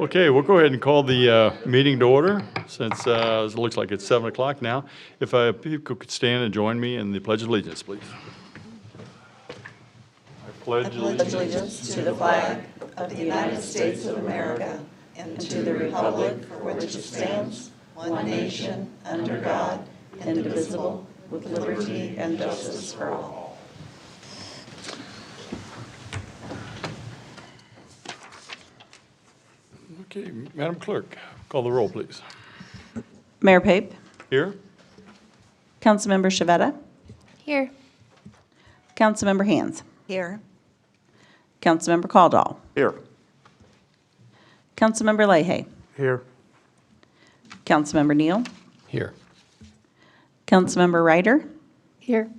Okay, we'll go ahead and call the meeting to order since it looks like it's 7 o'clock now. If people could stand and join me in the Pledge of Allegiance, please. I pledge allegiance to the flag of the United States of America and to the republic for which it stands, one nation, under God, indivisible, with liberty and justice for all. Okay, Madam Clerk, call the roll, please. Mayor Pape, Here? Councilmember Shavetta, Here. Councilmember Hands, Here. Councilmember Caldwell, Here. Councilmember Leahy, Here. Councilmember Neal, Here. Councilmember Ryder, Here.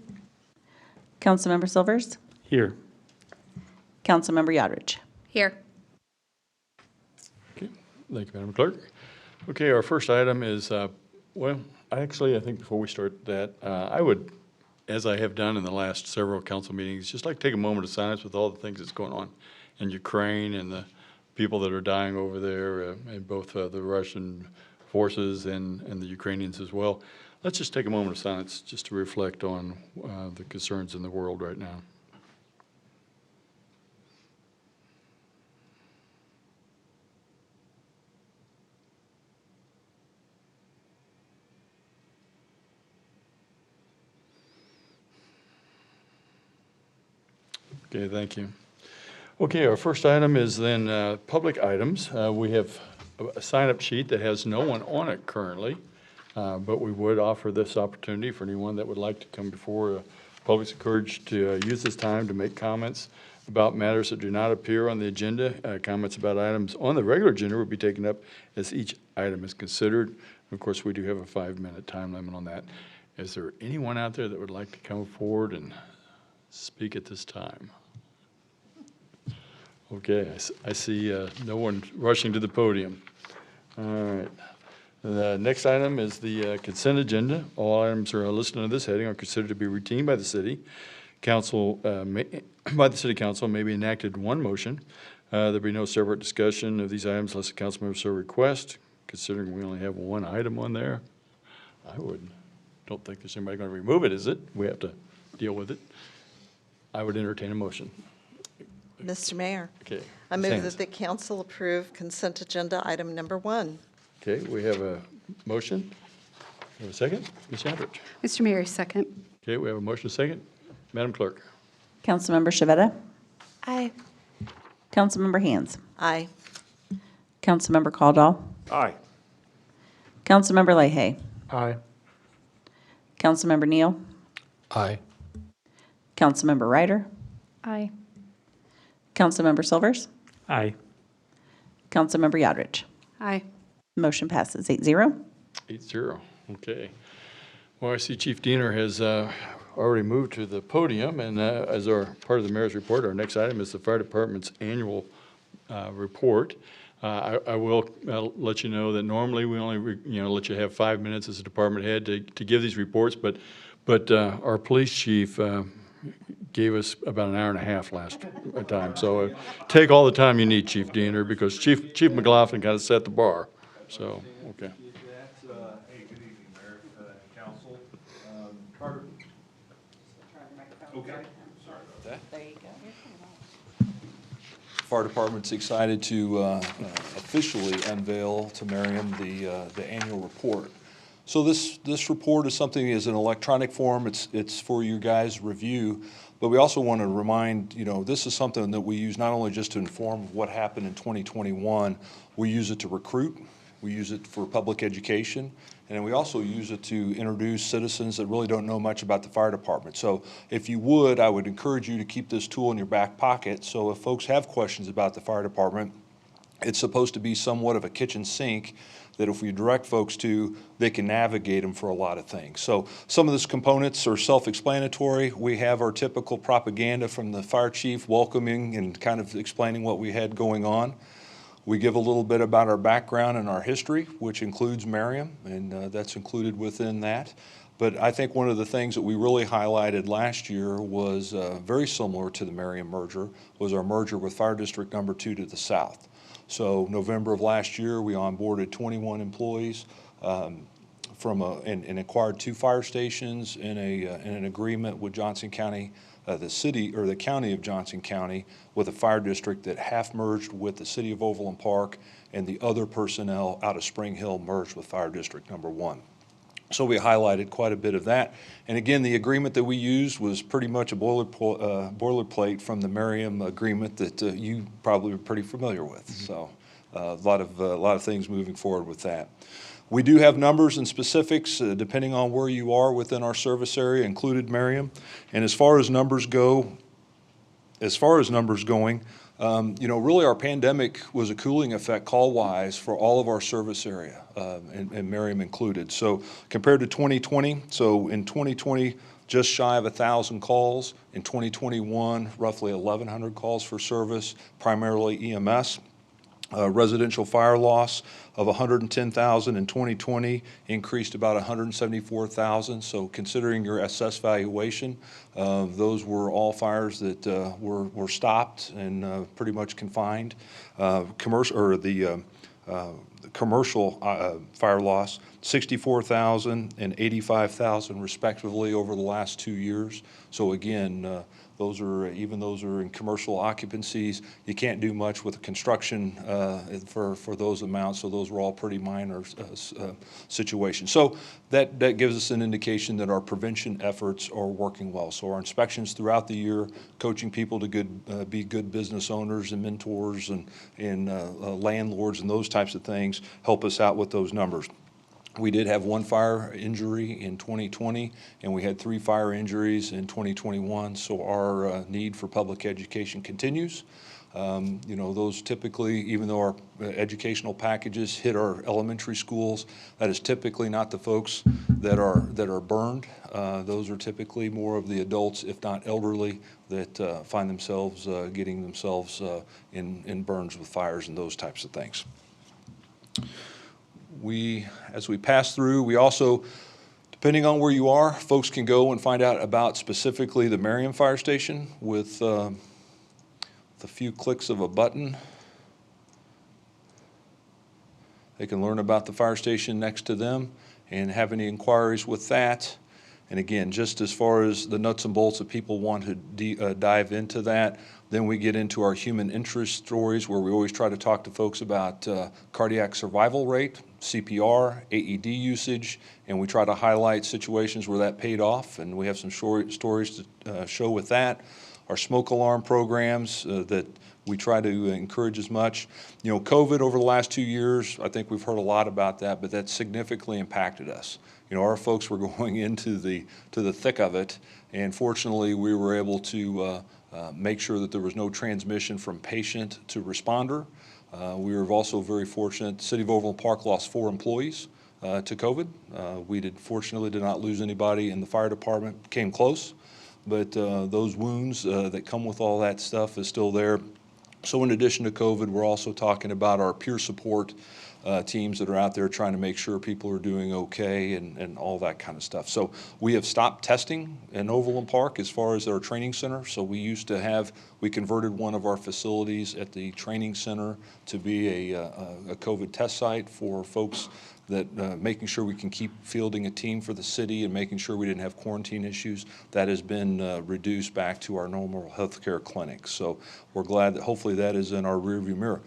Councilmember Silvers, Here. Councilmember Yodridge. Here. Okay, thank you, Madam Clerk. Okay, our first item is, well, I think before we start that, I would, as I have done in the last several council meetings, just like to take a moment of silence with all the things that's going on in Ukraine and the people that are dying over there, and both the Russian forces and the Ukrainians as well. Let's just take a moment of silence just to reflect on the concerns in the world right now. Okay, thank you. Okay, our first item is then public items. We have a sign-up sheet that has no one on it currently, but we would offer this opportunity for anyone that would like to come before. Public's encouraged to use this time to make comments about matters that do not appear on the agenda. Comments about items on the regular agenda will be taken up as each item is considered. Of course, we do have a 5-minute time limit on that. Is there anyone out there that would like to come forward and speak at this time? Okay, I see no one rushing to the podium. All right. The next item is the consent agenda. All items are listed under this heading are considered to be routine by the city council. By the city council may be enacted one motion. There be no separate discussion of these items unless the council member so request. Considering we only have one item on there, don't think there's anybody going to remove it, is it? We have to deal with it. I would entertain a motion. Mr. Mayor, Okay. I Ms. move Hands. that the council approve consent agenda item number 1. Okay, we have a motion. We have a second? Ms. Yandridge. Mr. Mayor, second. Okay, we have a motion, second. Madam Clerk. Councilmember Shavetta, Aye. Councilmember Hands, Aye. Councilmember Caldwell, Aye. Councilmember Leahy, Aye. Councilmember Neal, Aye. Councilmember Ryder, Aye. Councilmember Silvers, Aye. Councilmember Yodridge. Aye. Motion passes 8-0. 8-0, okay. Well, I see Chief Diener has already moved to the podium, and as our part of the mayor's report, our next item is the fire department's annual report. I will let you know that normally we only let you have 5 minutes as a department head to give these reports, but our police chief gave us about an hour and a half last time. So take all the time you need, Chief Diener, because Chief McLaughlin kind of set the bar. So, okay. Hey, good evening, Mayor, Council. Okay, sorry about that. There you go. Fire Department's excited to officially unveil to Merriam the annual report. So this report is something is an electronic form. It's for you guys' review, but we also want to remind, this is something that we use not only just to inform what happened in 2021, we use it to recruit, we use it for public education, and then we also use it to introduce citizens that really don't know much about the fire department. So if you would, I would encourage you to keep this tool in your back pocket, so if folks have questions about the fire department, it's supposed to be somewhat of a kitchen sink that if we direct folks to, they can navigate them for a lot of things. So some of these components are self-explanatory. We have our typical propaganda from the fire chief welcoming and kind of explaining what we had going on. We give a little bit about our background and our history, which includes Merriam, and that's included within that. But I think one of the things that we really highlighted last year was very similar to the Merriam merger, was our merger with Fire District Number 2 to the south. So November of last year, we onboarded 21 employees and acquired 2 fire stations in an agreement with Johnson County, the city or the county of Johnson County, with a fire district that half merged with the city of Overland Park, and the other personnel out of Spring Hill merged with fire district number 1. So we highlighted quite a bit of that. And again, the agreement that we used was pretty much a boilerplate from the Merriam agreement that you probably are pretty familiar with. So a lot of things moving forward with that. We do have numbers and specifics depending on where you are within our service area, included Merriam. And as far as numbers going, really our pandemic was a cooling effect call-wise for all of our service area, and Merriam included. So compared to 2020, so in 2020, just shy of 1,000 calls. In 2021, roughly 1,100 calls for service, primarily EMS. Residential fire loss of 110,000 in 2020 increased about 174,000. So considering your SS valuation, those were all fires that were stopped and pretty much confined. The commercial fire loss, 64,000 and 85,000 respectively over the last 2 years. So again, those are in commercial occupancies. You can't do much with the construction for those amounts, so those were all pretty minor situations. So that gives us an indication that our prevention efforts are working well. So our inspections throughout the year, coaching people to be good business owners and mentors and landlords and those types of things help us out with those numbers. We did have 1 fire injury in 2020, and we had 3 fire injuries in 2021, so our need for public education continues. Those typically, even though our educational packages hit our elementary schools, that is typically not the folks that are burned. Those are typically more of the adults, if not elderly, that find themselves getting themselves in burns with fires and those types of things. As we pass through, we also, depending on where you are, folks can go and find out about specifically the Merriam Fire Station with the few clicks of a button. They can learn about the fire station next to them and have any inquiries with that. And again, just as far as the nuts and bolts, if people want to dive into that, then we get into our human interest stories where we always try to talk to folks about cardiac survival rate, CPR, AED usage, and we try to highlight situations where that paid off, and we have some stories to show with that. Our smoke alarm programs that we try to encourage as much. COVID over the last 2 years, I think we've heard a lot about that, but that significantly impacted us. Our folks were going into the thick of it, and fortunately we were able to make sure that there was no transmission from patient to responder. We were also very fortunate. The City of Overland Park lost 4 employees to COVID. We fortunately did not lose anybody in the fire department, came close, but those wounds that come with all that stuff is still there. So in addition to COVID, we're also talking about our peer support teams that are out there trying to make sure people are doing okay and all that kind of stuff. So we have stopped testing in Overland Park as far as our training center. So we converted one of our facilities at the training center to be a COVID test site for folks that making sure we can keep fielding a team for the city and making sure we didn't have quarantine issues. That has been reduced back to our normal healthcare clinics. So we're glad that hopefully that is in our rearview mirror.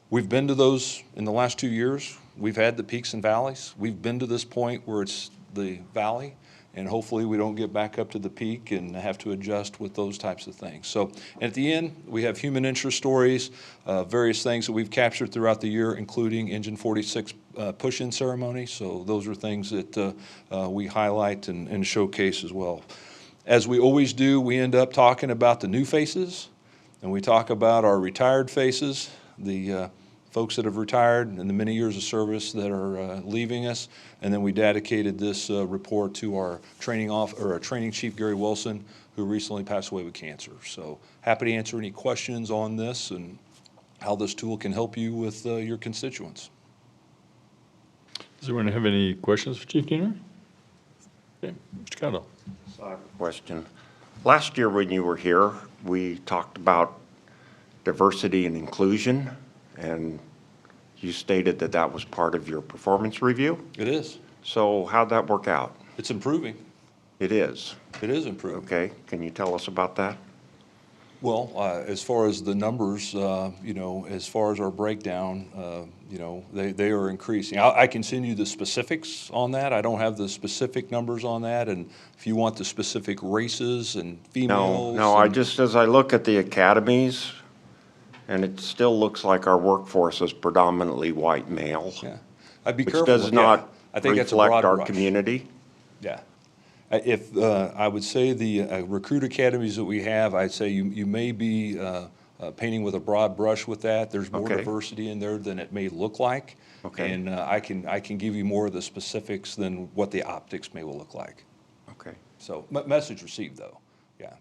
We've been to those in the last 2 years. We've had the peaks and valleys. We've been to this point where it's the valley, and hopefully we don't get back up to the peak and have to adjust with those types of things. So at the end, we have human interest stories, various things that we've captured throughout the year, including Engine 46 push-in ceremony. So those are things that we highlight and showcase as well. As we always do, we end up talking about the new faces, and we talk about our retired faces, the folks that have retired and the many years of service that are leaving us, and then we dedicated this report to our training chief, Gary Wilson, who recently passed away with cancer. So happy to answer any questions on this and how this tool can help you with your constituents. Does anyone have any questions for Chief Diener? Okay, Mr. Cottle. So I have a question. Last year when you were here, we talked about diversity and inclusion, and you stated that that was part of your performance review. It is. So how'd that work out? It's improving. It is. It is improving. Okay, can you tell us about that? Well, as far as the numbers, as far as our breakdown, they are increasing. I can send you the specifics on that. I don't have the specific numbers on that, and if you want the specific races and females. No, as I look at the academies, and it still looks like our workforce is predominantly white male, Yeah, I'd be which careful. does not I think that's a reflect broad our brush. community. Yeah. If, I would say the recruit academies that we have, I'd say you may be painting with a broad brush with that. There's more Okay. diversity in there than it may look like. Okay. And I can give you more of the specifics than what the optics may look like. Okay. So, message received, though, yeah.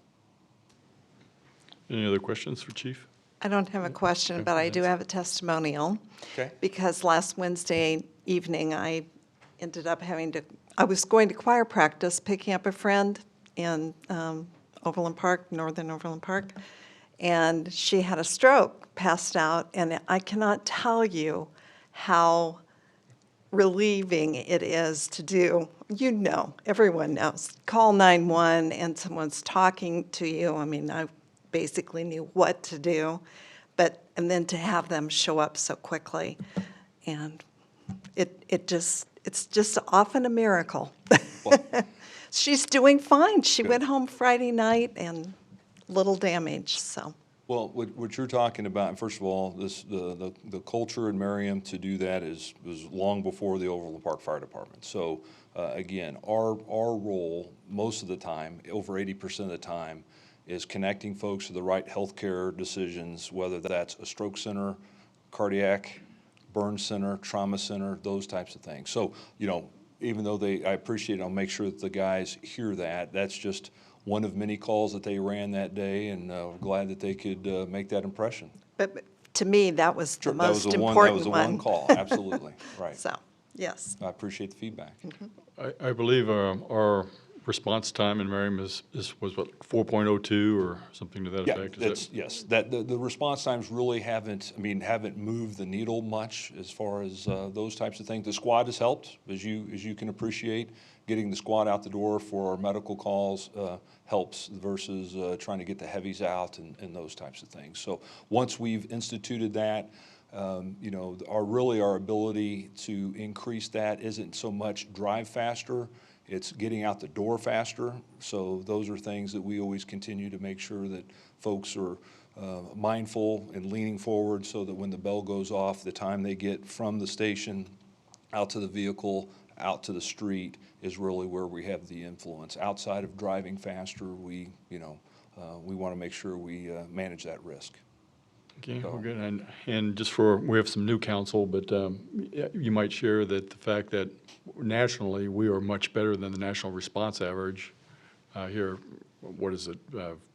Any other questions for Chief? I don't have a question, but I do have a testimonial. Okay. Because last Wednesday evening, I ended up I was going to choir practice, picking up a friend in Overland Park, Northern Overland Park, and she had a stroke, passed out, and I cannot tell you how relieving it is to do. Everyone knows. Call 911 and someone's talking to you. I mean, I basically knew what to do, and then to have them show up so quickly, and it's just often a miracle. She's doing fine. She went home Friday night and little damage, so. Well, what you're talking about, and first of all, the culture in Merriam to do that was long before the Overland Park Fire Department. So again, our role most of the time, over 80% of the time, is connecting folks to the right healthcare decisions, whether that's a stroke center, cardiac, burn center, trauma center, those types of things. So, even though I appreciate it, I'll make sure that the guys hear that. That's just one of many calls that they ran that day, and we're glad that they could make that impression. But to me, that was the Sure, most that important was the one. one call, absolutely, right. So, yes. I appreciate the feedback. I believe our response time in Merriam was what, 4.02 or something to that Yeah, effect? yes, the response times really haven't moved the needle much as far as those types of things. The squad has helped, as you can appreciate. Getting the squad out the door for our medical calls helps versus trying to get the heavies out and those types of things. So once we've instituted that, our ability to increase that isn't so much drive faster, it's getting out the door faster. So those are things that we always continue to make sure that folks are mindful and leaning forward so that when the bell goes off, the time they get from the station out to the vehicle, out to the street is really where we have the influence. Outside of driving faster, we want to make sure we manage that risk. Okay, well, good. And just we have some new counsel, but you might share that the fact that nationally, we are much better than the national response average here. What is it?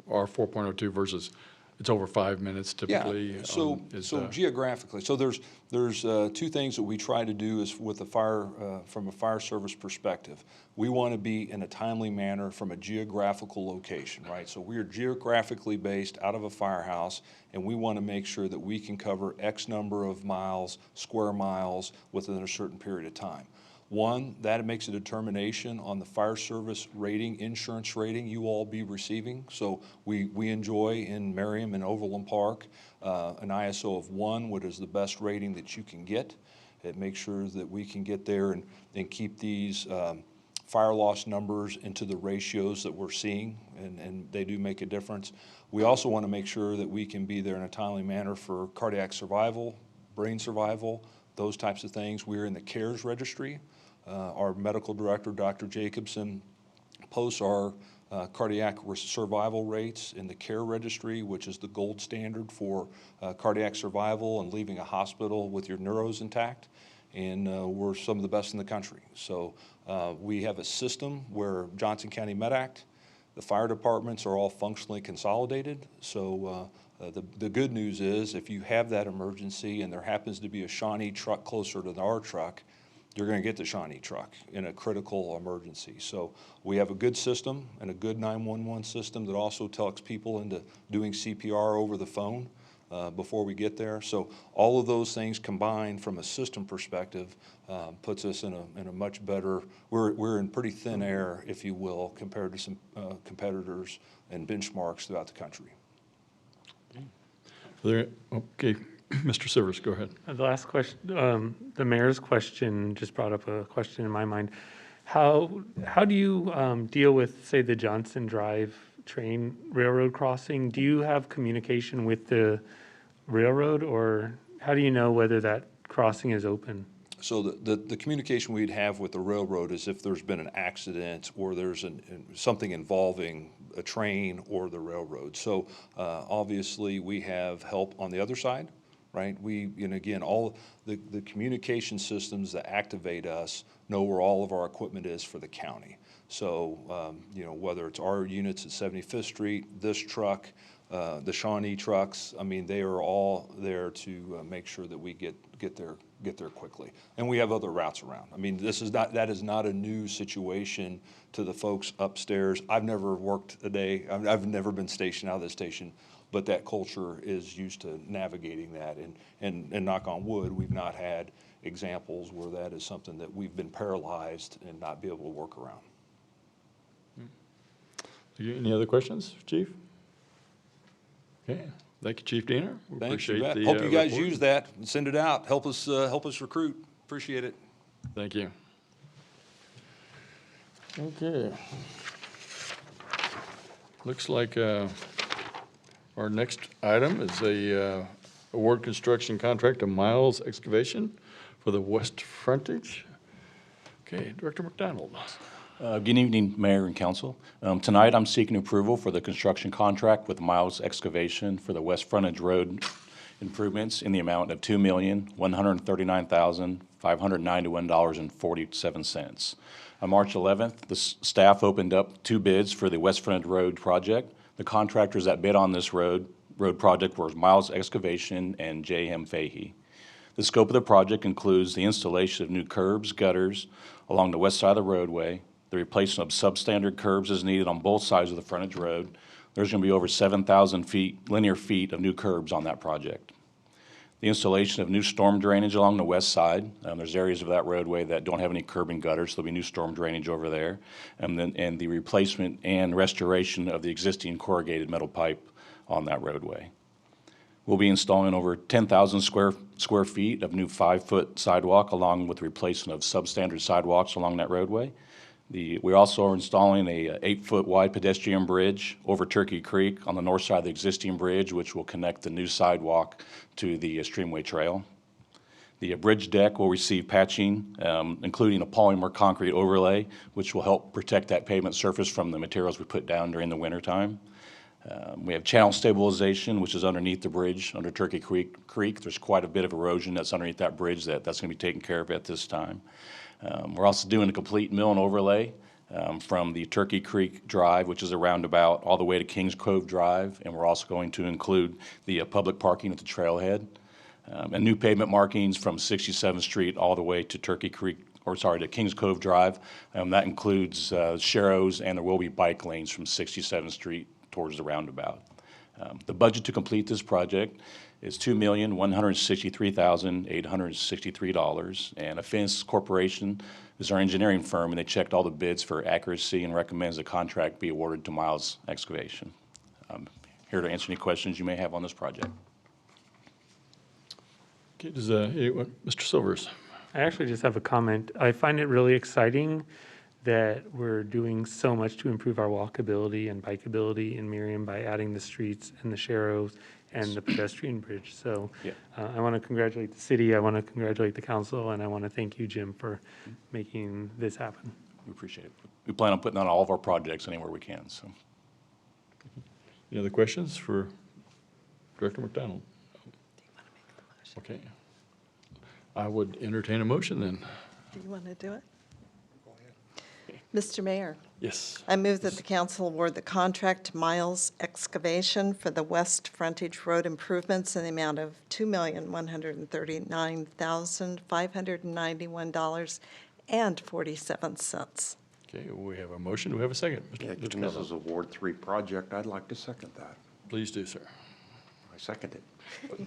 Our 4.02 versus it's over 5 minutes typically. Yeah. So geographically, so there's two things that we try to do is with the fire from a fire service perspective. We want to be in a timely manner from a geographical location, right? So we are geographically based out of a firehouse, and we want to make sure that we can cover X number of miles, square miles, within a certain period of time. One, that makes a determination on the fire service rating, insurance rating you all be receiving. So we enjoy in Merriam and Overland Park an ISO of 1, which is the best rating that you can get. It makes sure that we can get there and keep these fire loss numbers into the ratios that we're seeing, and they do make a difference. We also want to make sure that we can be there in a timely manner for cardiac survival, brain survival, those types of things. We're in the CARES registry. Our medical director, Dr. Jacobson, posts our cardiac survival rates in the CARE registry, which is the gold standard for cardiac survival and leaving a hospital with your neuros intact. And we're some of the best in the country. So we have a system where Johnson County MedAct, the fire departments are all functionally consolidated. So the good news is if you have that emergency and there happens to be a Shawnee truck closer to our truck, you're going to get the Shawnee truck in a critical emergency. So we have a good system and a good 911 system that also talks people into doing CPR over the phone. before we get there. So all of those things combined from a system perspective puts us in a much better, we're in pretty thin air, if you will, compared to some competitors and benchmarks throughout the country. Okay, Mr. Sivers, go ahead. The last question, the mayor's question just brought up a question in my mind. How do you deal with, say, the Johnson Drive train railroad crossing? Do you have communication with the railroad, or how do you know whether that crossing is open? So the communication we'd have with the railroad is if there's been an accident or there's something involving a train or the railroad. So obviously, we have help on the other side, right? Again, all the communication systems that activate us know where all of our equipment is for the county. So, whether it's our units at 75th Street, this truck, the Shawnee trucks, I mean, they are all there to make sure that we get there quickly. And we have other routes around. I mean, that is not a new situation to the folks upstairs. I've never worked a day, I've never been stationed out of this station, but that culture is used to navigating that. And knock on wood, we've not had examples where that is something that we've been paralyzed and not be able to work around. Any other questions, Chief? Okay, thank you, Chief Diener. We Thanks, you appreciate bet. the, Hope you guys report. use that and send it out. Help us recruit. Appreciate it. Thank you. Okay. Looks like our next item is a award construction contract to Miles Excavation for the west frontage. Okay, Director McDonald. Good evening, Mayor and Council. Tonight, I'm seeking approval for the construction contract with Miles Excavation for the West Frontage Road improvements in the amount of $2,139,591.47. On March 11th, the staff opened up 2 bids for the West Frontage Road project. The contractors that bid on this road project were Miles Excavation and J.M. Fahey. The scope of the project includes the installation of new curbs, gutters along the west side of the roadway, the replacement of substandard curbs as needed on both sides of the frontage road. There's going to be over 7,000 linear feet of new curbs on that project. The installation of new storm drainage along the west side. There's areas of that roadway that don't have any curb and gutters, so there'll be new storm drainage over there. And the replacement and restoration of the existing corrugated metal pipe on that roadway. We'll be installing over 10,000 square feet of new 5-foot sidewalk, along with the replacement of substandard sidewalks along that roadway. We also are installing a 8-foot wide pedestrian bridge over Turkey Creek on the north side of the existing bridge, which will connect the new sidewalk to the Streamway Trail. The bridge deck will receive patching, including a polymer concrete overlay, which will help protect that pavement surface from the materials we put down during the wintertime. We have channel stabilization, which is underneath the bridge under Turkey Creek. There's quite a bit of erosion that's underneath that bridge that's going to be taken care of at this time. We're also doing a complete mill and overlay from the Turkey Creek Drive, which is a roundabout, all the way to Kings Cove Drive, and we're also going to include the public parking at the trailhead. And new pavement markings from 67th Street all the way to to Kings Cove Drive. That includes sharrows, and there will be bike lanes from 67th Street towards the roundabout. The budget to complete this project is $2,163,863, and Affinity Corporation is our engineering firm, and they checked all the bids for accuracy and recommends the contract be awarded to Miles Excavation. I'm here to answer any questions you may have on this project. Okay, Mr. Silvers? I actually just have a comment. I find it really exciting that we're doing so much to improve our walkability and bikeability in Merriam by adding the streets and the sharrows and the pedestrian bridge. So Yeah. I want to congratulate the city, I want to congratulate the council, and I want to thank you, Jim, for making this happen. We appreciate it. We plan on putting on all of our projects anywhere we can. So, Any other questions for Director McDonald? Okay. I would entertain a motion then. Do you want to do it? Mr. Mayor, Yes. I move that the council award the contract to Miles Excavation for the west frontage road improvements in the amount of $2,139,591.47. Okay, we have a motion. Do we have a second? Yeah, Mr. given this Kellogg? is a Ward 3 project, I'd like to second that. Please do, sir. I second it.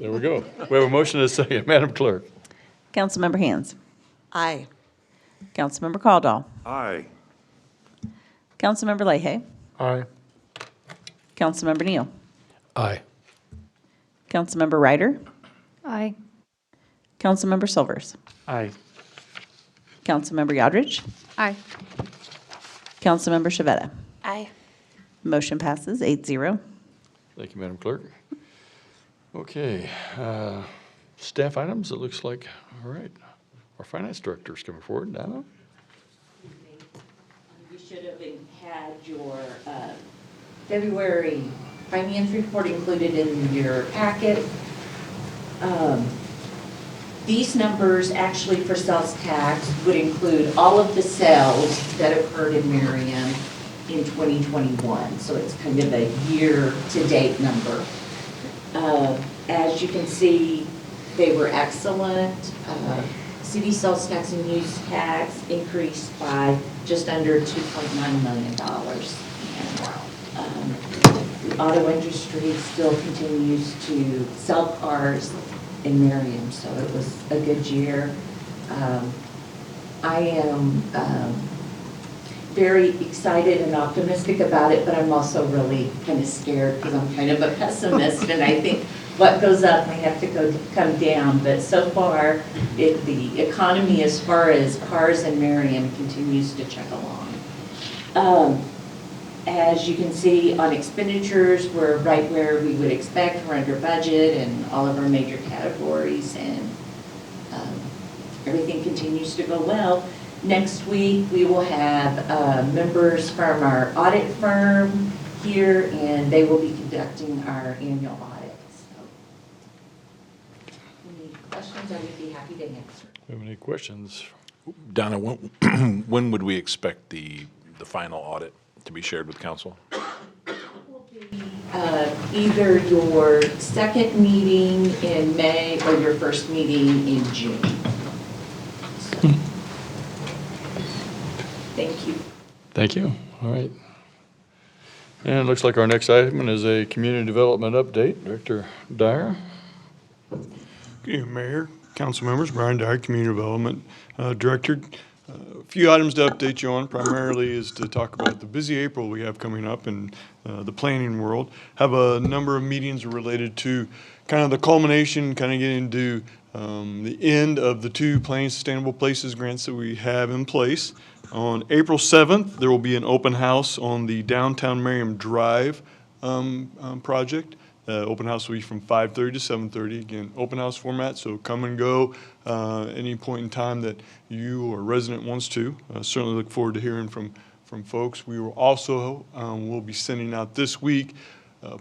There we go. We have a motion and a second. Madam Clerk? Councilmember Hands. Aye. Councilmember Caldwell. Aye. Councilmember Leahy. Aye. Councilmember Neal. Aye. Councilmember Ryder. Aye. Councilmember Silvers. Aye. Councilmember Yodridge. Aye. Councilmember Shavetta. Aye. Motion passes 8-0. Thank you, Madam Clerk. Okay, staff items, it looks like, all right. Our finance director is coming forward. Donna? You should have had your February finance report included in your packet. These numbers actually for sales tax would include all of the sales that occurred in Merriam in 2021. So it's kind of a year-to-date number. As you can see, they were excellent. City sales tax and use tax increased by just under $2.9 million. And, the auto industry still continues to sell cars in Merriam, so it was a good year. I am very excited and optimistic about it, but I'm also really kind of scared because I'm kind of a pessimist, and I think what goes up may have to come down. But so far, the economy as far as cars in Merriam continues to chug along. As you can see on expenditures, we're right where we would expect. We're under budget in all of our major categories, and everything continues to go well. Next week, we will have members from our audit firm here, and they will be conducting our annual audit. So, any questions, I would be happy to answer. Do you have any questions? Donna, when would we expect the final audit to be shared with council? Either your second meeting in May or your first meeting in June. So, thank you. Thank you. All right. And it looks like our next item is a community development update. Director Dyer? Okay, Mayor, council members, Brian Dyer, Community Development Director. A few items to update you on, primarily is to talk about the busy April we have coming up in the planning world. Have a number of meetings related to kind of the culmination, kind of getting to the end of the 2 Planning Sustainable Places grants that we have in place. On April 7th, there will be an open house on the downtown Merriam Drive project. Open house will be from 5:30 to 7:30. Again, open house format, so come and go any point in time that you or a resident wants to. Certainly look forward to hearing from folks. We will also we'll be sending out this week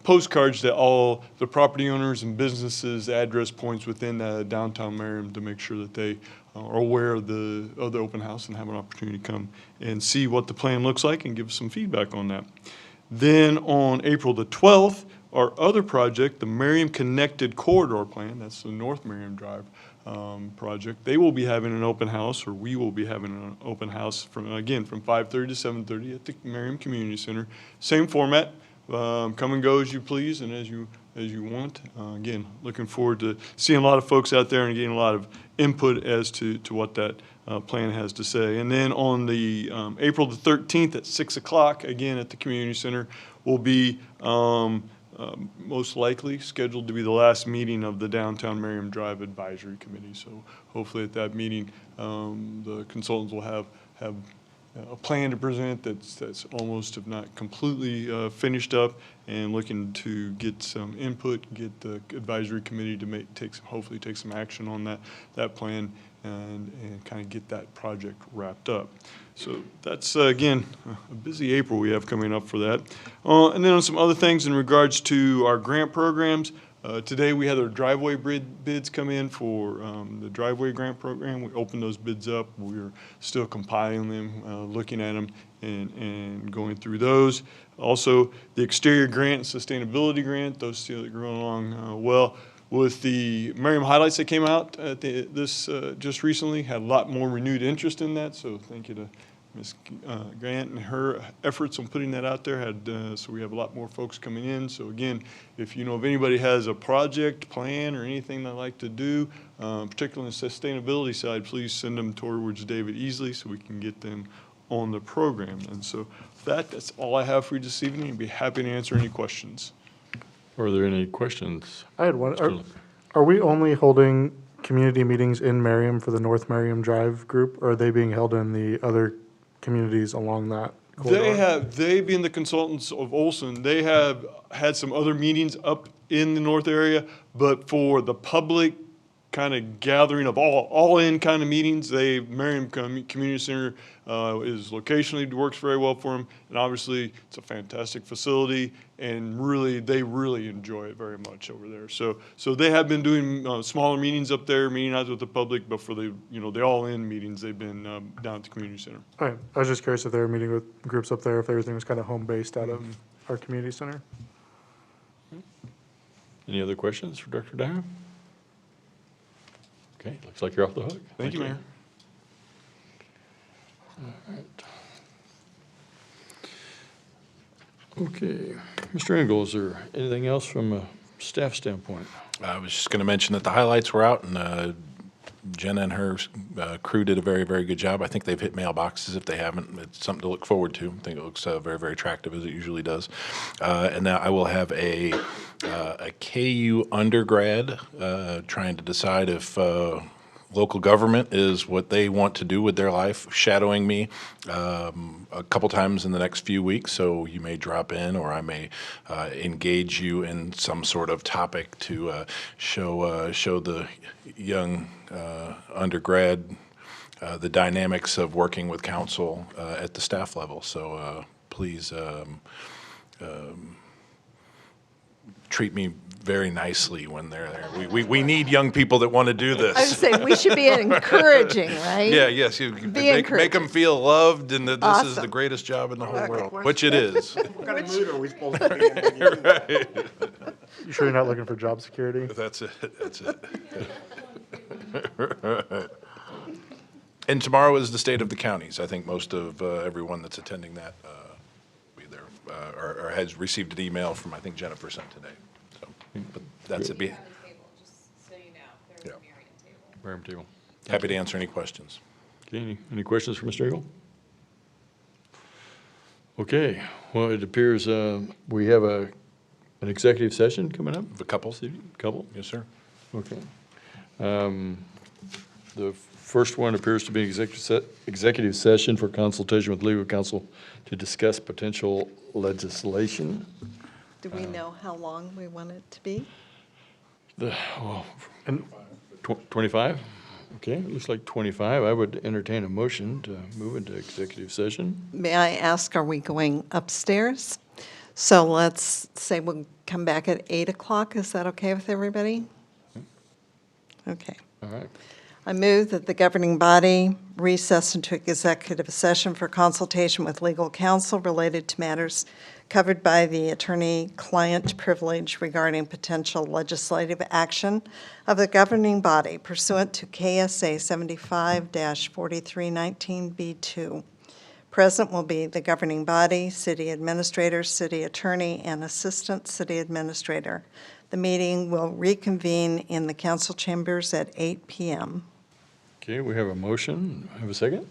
postcards to all the property owners and businesses, address points within downtown Merriam to make sure that they are aware of the open house and have an opportunity to come and see what the plan looks like and give us some feedback on that. Then on April the 12th, our other project, the Merriam Connected Corridor Plan, that's the North Merriam Drive project, they will be having an open house, or we will be having an open house from 5:30 to 7:30 at the Merriam Community Center. Same format, come and go as you please and as you want. Again, looking forward to seeing a lot of folks out there and getting a lot of input as to what that plan has to say. And then on the April the 13th at 6 o'clock, again at the Community Center, will be most likely scheduled to be the last meeting of the Downtown Merriam Drive Advisory Committee. So hopefully at that meeting, the consultants will have a plan to present that's almost, if not completely kind up, and looking to get some input, get the advisory committee to hopefully take some action on that plan and kind of get that project wrapped up. So that's, again, a busy April we have coming up for that. And then on some other things in regards to our grant programs, today we had our driveway bids come in for the driveway grant program. We opened those bids up. We're still compiling them, looking at them, and going through those. Also, the exterior grant and sustainability grant, those two are going along well. With the Merriam highlights that came out at just recently, had a lot more renewed interest in that, so thank you to Ms. Grant and her efforts on putting that out there so we have a lot more folks coming in. So again, if you know if anybody has a project, plan, or anything they'd like to do, particularly on the sustainability side, please send them towards David Easley so we can get them on the program. And so that's all I have for you this evening. I'd be happy to answer any questions. Are there any questions? I had one. Mr. Are we only holding community meetings in Merriam for the North Merriam Drive group, or are they being held in the other communities along that corridor? They being the consultants of Olson, they have had some other meetings up in the north area, but for the public kind of gathering of all-in kind of meetings, Merriam Community Center is locationally, works very well for them, and obviously it's a fantastic facility, and they really enjoy it very much over there. So they have been doing smaller meetings up there, meeting out with the public, but for the all-in meetings, they've been down at the community center. All right. I was just curious if they were meeting with groups up there, if everything was kind of home-based out of our community center. Any other questions for Dr. Dyer? Okay, looks like you're off the hook. Thank you, Mayor. All right. Okay, Mr. Engel, is there anything else from a staff standpoint? I was just going to mention that the highlights were out, and Jenna and her crew did a very, very good job. I think they've hit mailboxes. If they haven't, it's something to look forward to. I think it looks very, very attractive, as it usually does. And now I will have a KU undergrad trying to decide if local government is what they want to do with their life, shadowing me a couple times in the next few weeks. So you may drop in, or I may engage you in some sort of topic to show the young undergrad the dynamics of working with council at the staff level. So please treat me very nicely when they're there. We need young people that want to do this. I would say we should be encouraging, right? Yeah, yes, you make them feel loved and that this is the Awesome. greatest job in the whole world, which it is. What kind of mood are we supposed to be in? Right. You sure you're not looking for job security? That's it. And tomorrow is the state of the counties. I think most of everyone that's attending that will be there, or has received an email from, I think Jennifer sent today. So, but that's it. Yeah. Merriam table. Happy to answer any questions. Okay, any questions for Mr. Engel? Okay, well, it appears we have an executive session coming up. A couple. Couple? Yes, sir. Okay. The first one appears to be executive session for consultation with legal counsel to discuss potential legislation. Do we know how long we want it to be? 25? Okay, it looks like 25. I would entertain a motion to move into executive session. May I ask, are we going upstairs? So let's say we'll come back at 8 o'clock. Is that okay with everybody? Okay. All right. I move that the governing body recess into executive session for consultation with legal counsel related to matters covered by the attorney-client privilege regarding potential legislative action of the governing body pursuant to KSA 75-4319B2. Present will be the governing body, city administrator, city attorney, and assistant city administrator. The meeting will reconvene in the council chambers at 8 p.m. Okay, we have a motion. Have a second?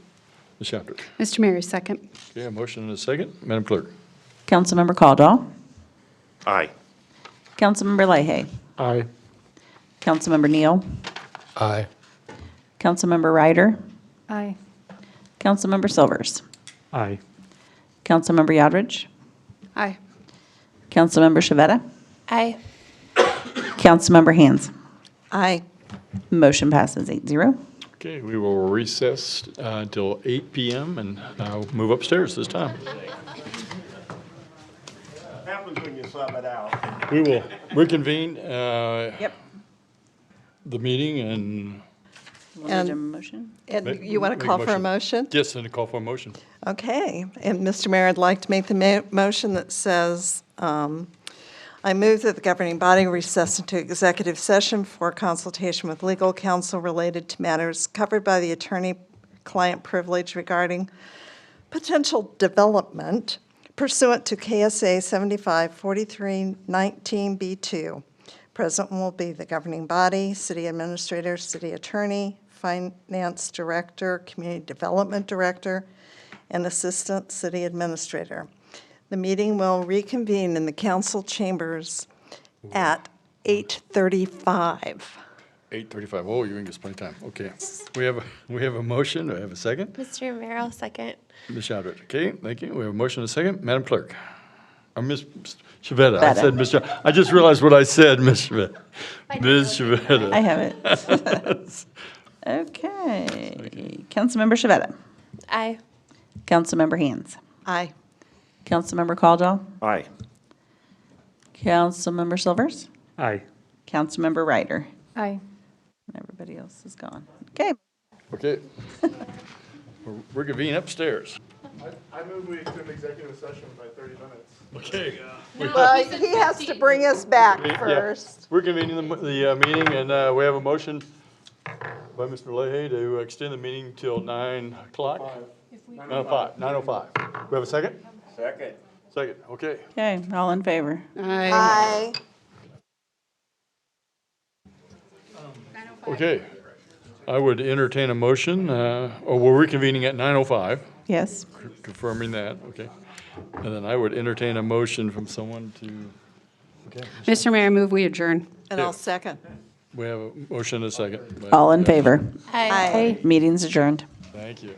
Ms. Shafter. Mr. Mayor, second. Okay, a motion and a second. Madam Clerk. Councilmember Caldwell. Aye. Councilmember Leahy. Aye. Councilmember Neal. Aye. Councilmember Ryder. Aye. Councilmember Silvers. Aye. Councilmember Yodridge. Aye. Councilmember Shavetta. Aye. Councilmember Hands. Aye. Motion passes 8-0. Okay, we will recess until 8 p.m. and move upstairs this time. Happens when you sub it out. We will reconvene Yep. the meeting and, We'll need a motion. And you want to Make a call for a motion. motion? yes, and a call for a motion. Okay, and Mr. Mayor, I'd like to make the motion that says, I move that the governing body recess into executive session for consultation with legal counsel related to matters covered by the attorney-client privilege regarding potential development pursuant to KSA 754319B2. Present will be the governing body, city administrator, city attorney, finance director, community development director, and assistant city administrator. The meeting will reconvene in the council chambers at 8:35. 8:35. Oh, you're going to get plenty of time. Okay. We have a motion. Do I have a second? Mr. Merrill, second. Ms. Shadrick. Okay, thank you. We have a motion and a second. Madam Clerk. Or Ms. Shavetta. I said Ms. I just realized what I said, Ms. Shavetta. Ms. Shavetta. I have it. Okay. Councilmember Shavetta. Aye. Councilmember Hands. Aye. Councilmember Caldwell. Aye. Councilmember Silvers. Aye. Councilmember Ryder. Aye. Everybody else is gone. Okay. Okay. We're convening upstairs. I move we extend executive session by 30 minutes. Okay. Well, he has to bring us back first. We're convening the meeting, and we have a motion by Mr. Leahy to extend the meeting till 9 o'clock? 9:05. 9:05. We have a second? Second. Second, okay. Okay, all in favor? Aye. Okay. I would entertain a motion, we're reconvening at 9:05, Yes. confirming that, okay. And then I would entertain a motion from someone to, okay. Mr. Mayor, I move we adjourn. And I'll second. We have a motion and a second. All in favor? Aye. Meeting's adjourned. Thank you.